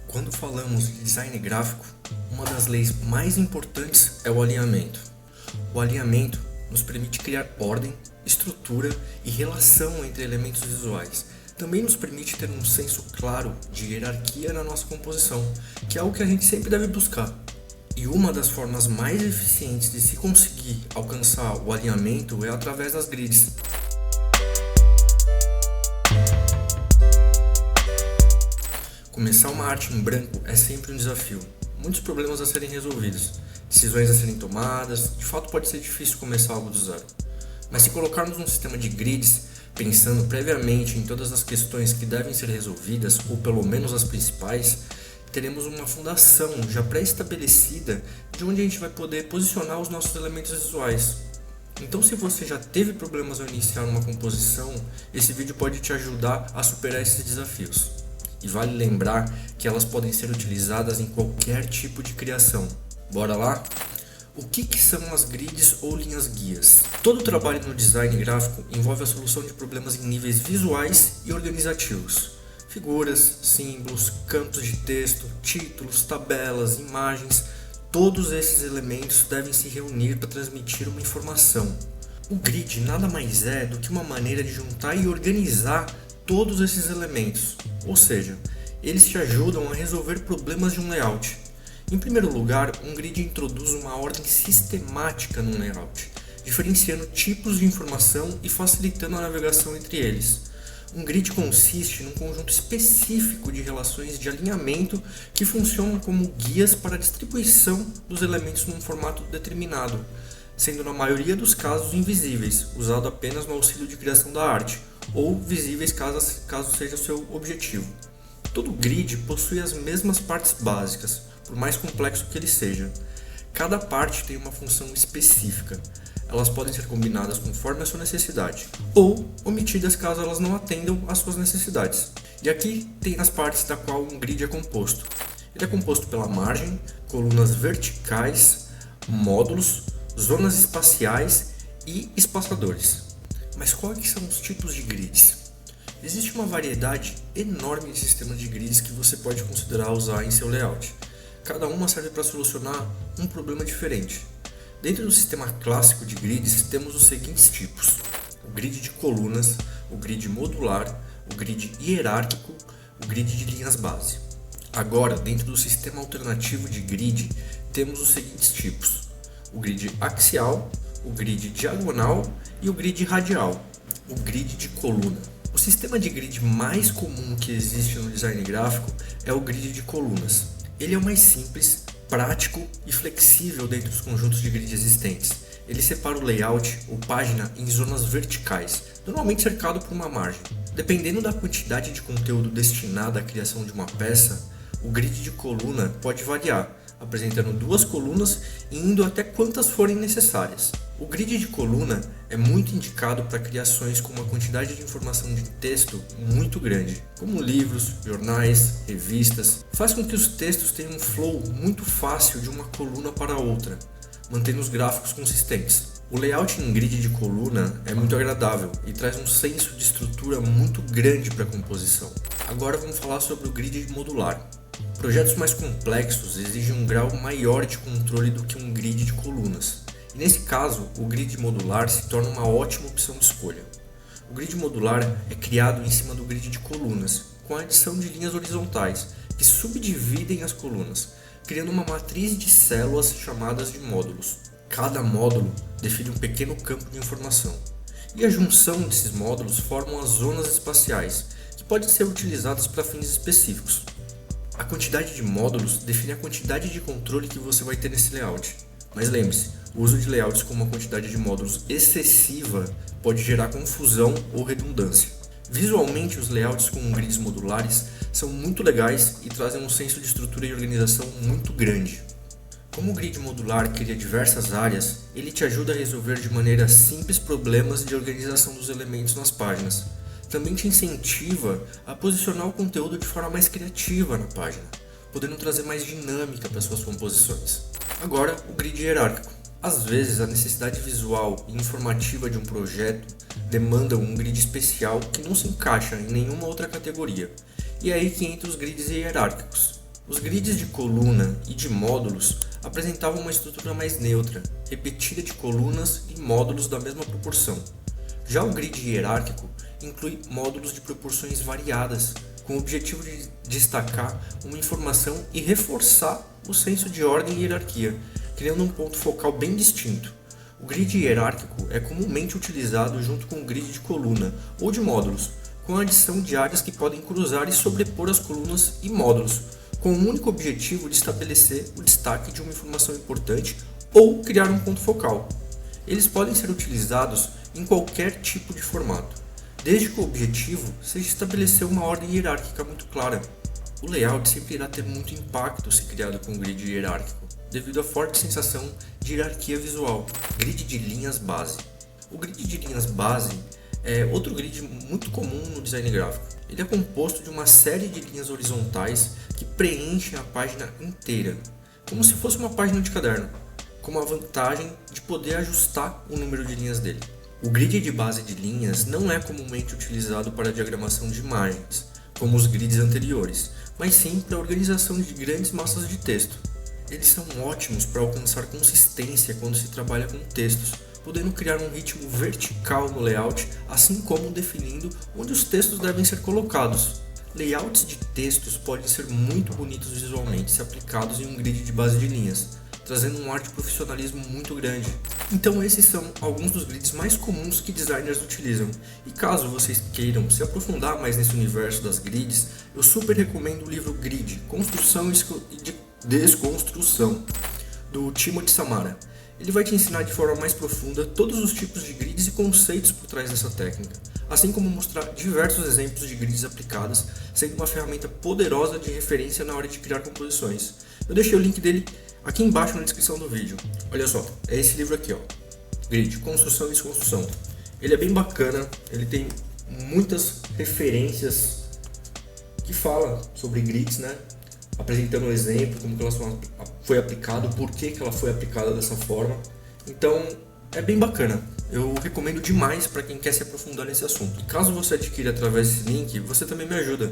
Quando falamos de design gráfico, uma das leis mais importantes é o alinhamento. O alinhamento nos permite criar ordem, estrutura e relação entre elementos visuais. Também nos permite ter um senso claro de hierarquia na nossa composição, que é algo que a gente sempre deve buscar. E uma das formas mais eficientes de se conseguir alcançar o alinhamento é através das grids. Começar uma arte em branco é sempre um desafio. Muitos problemas a serem resolvidos, decisões a serem tomadas, de fato pode ser difícil começar algo do zero. Mas se colocarmos um sistema de grids, pensando previamente em todas as questões que devem ser resolvidas, ou pelo menos as principais, teremos uma fundação já pré-estabelecida de onde a gente vai poder posicionar os nossos elementos visuais. Então, se você já teve problemas ao iniciar uma composição, esse vídeo pode te ajudar a superar esses desafios. E vale lembrar que elas podem ser utilizadas em qualquer tipo de criação. Bora lá? O que são as grids ou linhas guias? Todo trabalho no design gráfico envolve a solução de problemas em níveis visuais e organizativos. Figuras, símbolos, campos de texto, títulos, tabelas, imagens, todos esses elementos devem se reunir para transmitir uma informação. O grid nada mais é do que uma maneira de juntar e organizar todos esses elementos, ou seja, eles te ajudam a resolver problemas de um layout. Em primeiro lugar, um grid introduz uma ordem sistemática no layout, diferenciando tipos de informação e facilitando a navegação entre eles. Um grid consiste num conjunto específico de relações de alinhamento que funcionam como guias para a distribuição dos elementos num formato determinado, sendo na maioria dos casos invisíveis, usado apenas no auxílio de criação da arte, ou visíveis caso seja o seu objetivo. Todo grid possui as mesmas partes básicas, por mais complexo que ele seja. Cada parte tem uma função específica. Elas podem ser combinadas conforme a sua necessidade, ou omitidas caso elas não atendam às suas necessidades. E aqui tem as partes da qual um grid é composto. Ele é composto pela margem, colunas verticais, módulos, zonas espaciais e espaçadores. Mas quais são os tipos de grids? Existe uma variedade enorme de sistemas de grids que você pode considerar usar em seu layout. Cada uma serve para solucionar um problema diferente. Dentro do sistema clássico de grids temos os seguintes tipos: o grid de colunas, o grid modular, o grid hierárquico, o grid de linhas base. Agora, dentro do sistema alternativo de grid, temos os seguintes tipos: o grid axial, o grid diagonal e o grid radial, o grid de coluna. O sistema de grid mais comum que existe no design gráfico é o grid de colunas. Ele é o mais simples, prático e flexível dentre os conjuntos de grid existentes. Ele separa o layout ou página em zonas verticais, normalmente cercado por uma margem. Dependendo da quantidade de conteúdo destinada à criação de uma peça, o grid de coluna pode variar, apresentando duas colunas e indo até quantas forem necessárias. O grid de coluna é muito indicado para criações com uma quantidade de informação de texto muito grande, como livros, jornais, revistas. Faz com que os textos tenham um flow muito fácil de uma coluna para outra, mantendo os gráficos consistentes. O layout em grid de coluna é muito agradável e traz um senso de estrutura muito grande para a composição. Agora vamos falar sobre o grid modular. Projetos mais complexos exigem um grau maior de controle do que um grid de colunas. E nesse caso, o grid modular se torna uma ótima opção de escolha. O grid modular é criado em cima do grid de colunas, com a adição de linhas horizontais, que subdividem as colunas, criando uma matriz de células chamadas de módulos. Cada módulo define um pequeno campo de informação, e a junção desses módulos formam as zonas espaciais, que podem ser utilizadas para fins específicos. A quantidade de módulos define a quantidade de controle que você vai ter nesse layout. Mas lembre-se, o uso de layouts com uma quantidade de módulos excessiva pode gerar confusão ou redundância. Visualmente, os layouts com grids modulares são muito legais e trazem um senso de estrutura e organização muito grande. Como o grid modular cria diversas áreas, ele te ajuda a resolver de maneira simples problemas de organização dos elementos nas páginas. Também te incentiva a posicionar o conteúdo de forma mais criativa na página, podendo trazer mais dinâmica para suas composições. Agora, o grid hierárquico. Às vezes, a necessidade visual e informativa de um projeto demanda um grid especial que não se encaixa em nenhuma outra categoria. E é aí que entra os grids hierárquicos. Os grids de coluna e de módulos apresentavam uma estrutura mais neutra, repetida de colunas e módulos da mesma proporção. Já o grid hierárquico inclui módulos de proporções variadas, com o objetivo de destacar uma informação e reforçar o senso de ordem e hierarquia, criando um ponto focal bem distinto. O grid hierárquico é comumente utilizado junto com o grid de coluna ou de módulos, com a adição de áreas que podem cruzar e sobrepor as colunas e módulos, com o único objetivo de estabelecer o destaque de uma informação importante ou criar um ponto focal. Eles podem ser utilizados em qualquer tipo de formato, desde que o objetivo seja estabelecer uma ordem hierárquica muito clara. O layout sempre irá ter muito impacto se criado com grid hierárquico, devido à forte sensação de hierarquia visual. Grid de linhas base. O grid de linhas base é outro grid muito comum no design gráfico. Ele é composto de uma série de linhas horizontais que preenchem a página inteira, como se fosse uma página de caderno, com a vantagem de poder ajustar o número de linhas dele. O grid de base de linhas não é comumente utilizado para diagramação de imagens, como os grids anteriores, mas sim para a organização de grandes massas de texto. Eles são ótimos para alcançar consistência quando se trabalha com textos, podendo criar um ritmo vertical no layout, assim como definindo onde os textos devem ser colocados. Layouts de textos podem ser muito bonitos visualmente se aplicados em um grid de base de linhas, trazendo um ar de profissionalismo muito grande. Então esses são alguns dos grids mais comuns que designers utilizam. E caso vocês queiram se aprofundar mais nesse universo das grids, eu super recomendo o livro Grid, Construção e Desconstrução, do Timothy Samara. Ele vai te ensinar de forma mais profunda todos os tipos de grids e conceitos por trás dessa técnica, assim como mostrar diversos exemplos de grids aplicadas, sendo uma ferramenta poderosa de referência na hora de criar composições. Eu deixei o link dele aqui embaixo na descrição do vídeo. Olha só, é esse livro aqui, ó. Grid, Construção e Desconstrução. Ele é bem bacana, ele tem muitas referências que falam sobre grids, né? Apresentando um exemplo, como que ela foi aplicada, por que ela foi aplicada dessa forma. Então, é bem bacana. Eu recomendo demais para quem quer se aprofundar nesse assunto. E caso você adquira através desse link, você também me ajuda.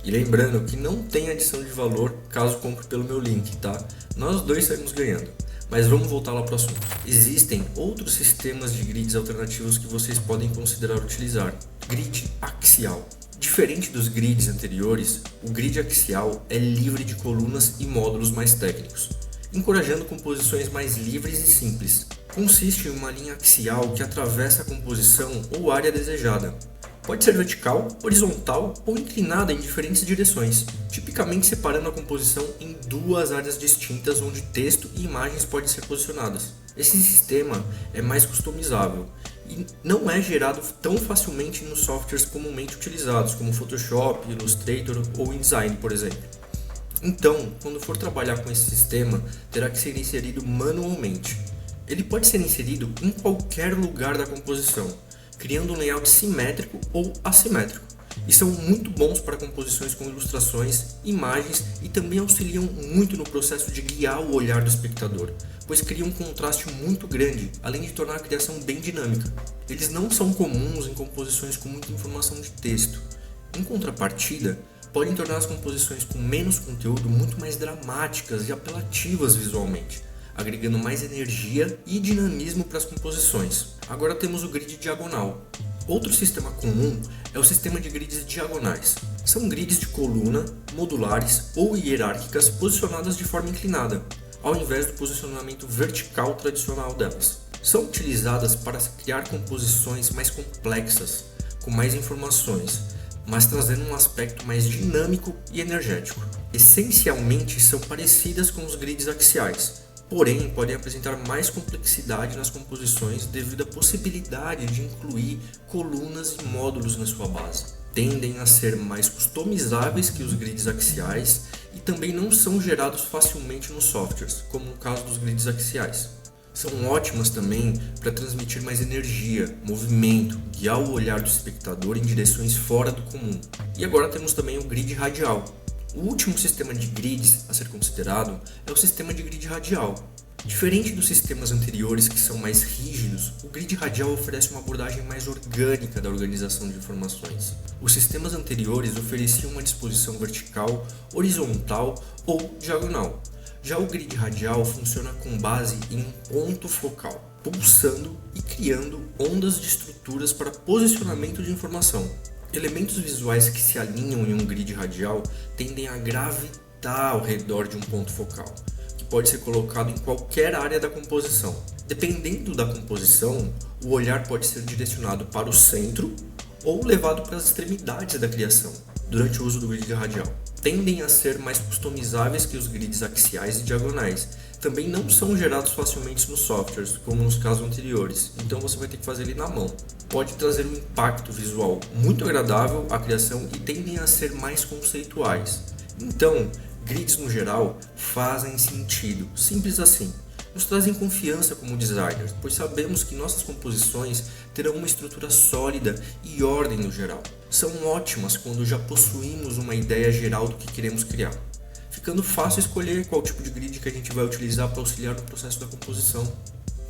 E lembrando que não tem adição de valor caso compre pelo meu link, tá? Nós dois saímos ganhando. Mas vamos voltar lá para o assunto. Existem outros sistemas de grids alternativos que vocês podem considerar utilizar. Grid axial. Diferente dos grids anteriores, o grid axial é livre de colunas e módulos mais técnicos, encorajando composições mais livres e simples. Consiste em uma linha axial que atravessa a composição ou área desejada. Pode ser vertical, horizontal ou inclinada em diferentes direções, tipicamente separando a composição em duas áreas distintas onde texto e imagens podem ser posicionadas. Esse sistema é mais customizável e não é gerado tão facilmente nos softwares comumente utilizados, como Photoshop, Illustrator ou InDesign, por exemplo. Então, quando for trabalhar com esse sistema, terá que ser inserido manualmente. Ele pode ser inserido em qualquer lugar da composição, criando um layout simétrico ou assimétrico, e são muito bons para composições com ilustrações, imagens e também auxiliam muito no processo de guiar o olhar do espectador, pois criam um contraste muito grande, além de tornar a criação bem dinâmica. Eles não são comuns em composições com muita informação de texto. Em contrapartida, podem tornar as composições com menos conteúdo muito mais dramáticas e apelativas visualmente, agregando mais energia e dinamismo para as composições. Agora temos o grid diagonal. Outro sistema comum é o sistema de grids diagonais. São grids de coluna, modulares ou hierárquicas posicionadas de forma inclinada, ao invés do posicionamento vertical tradicional delas. São utilizadas para criar composições mais complexas, com mais informações, mas trazendo um aspecto mais dinâmico e energético. Essencialmente são parecidas com os grids axiais, porém podem apresentar mais complexidade nas composições devido à possibilidade de incluir colunas e módulos na sua base. Tendem a ser mais customizáveis que os grids axiais e também não são gerados facilmente nos softwares, como no caso dos grids axiais. São ótimas também para transmitir mais energia, movimento, guiar o olhar do espectador em direções fora do comum. E agora temos também o grid radial. O último sistema de grids a ser considerado é o sistema de grid radial. Diferente dos sistemas anteriores que são mais rígidos, o grid radial oferece uma abordagem mais orgânica da organização de informações. Os sistemas anteriores ofereciam uma disposição vertical, horizontal ou diagonal. Já o grid radial funciona com base em um ponto focal, pulsando e criando ondas de estruturas para posicionamento de informação. Elementos visuais que se alinham em um grid radial tendem a gravitar ao redor de um ponto focal, que pode ser colocado em qualquer área da composição. Dependendo da composição, o olhar pode ser direcionado para o centro ou levado para as extremidades da criação, durante o uso do grid radial. Tendem a ser mais customizáveis que os grids axiais e diagonais. Também não são gerados facilmente nos softwares, como nos casos anteriores, então você vai ter que fazer ele na mão. Pode trazer um impacto visual muito agradável à criação e tendem a ser mais conceituais. Então, grids no geral fazem sentido, simples assim. Nos trazem confiança como designers, pois sabemos que nossas composições terão uma estrutura sólida e ordem no geral. São ótimas quando já possuímos uma ideia geral do que queremos criar, ficando fácil escolher qual tipo de grid que a gente vai utilizar para auxiliar no processo da composição.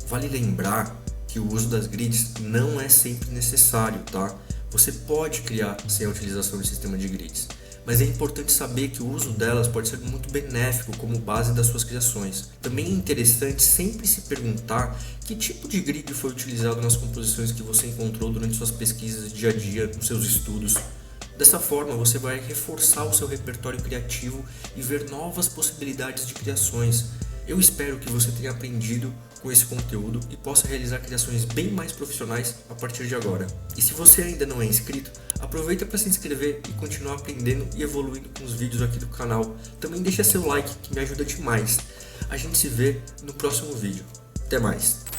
Vale lembrar que o uso das grids não é sempre necessário, tá? Você pode criar sem a utilização de sistema de grids, mas é importante saber que o uso delas pode ser muito benéfico como base das suas criações. Também é interessante sempre se perguntar que tipo de grid foi utilizado nas composições que você encontrou durante suas pesquisas dia a dia, nos seus estudos. Dessa forma, você vai reforçar o seu repertório criativo e ver novas possibilidades de criações. Eu espero que você tenha aprendido com esse conteúdo e possa realizar criações bem mais profissionais a partir de agora. E se você ainda não é inscrito, aproveita para se inscrever e continuar aprendendo e evoluindo com os vídeos aqui do canal. Também deixa seu like, que me ajuda demais. A gente se vê no próximo vídeo. Até mais!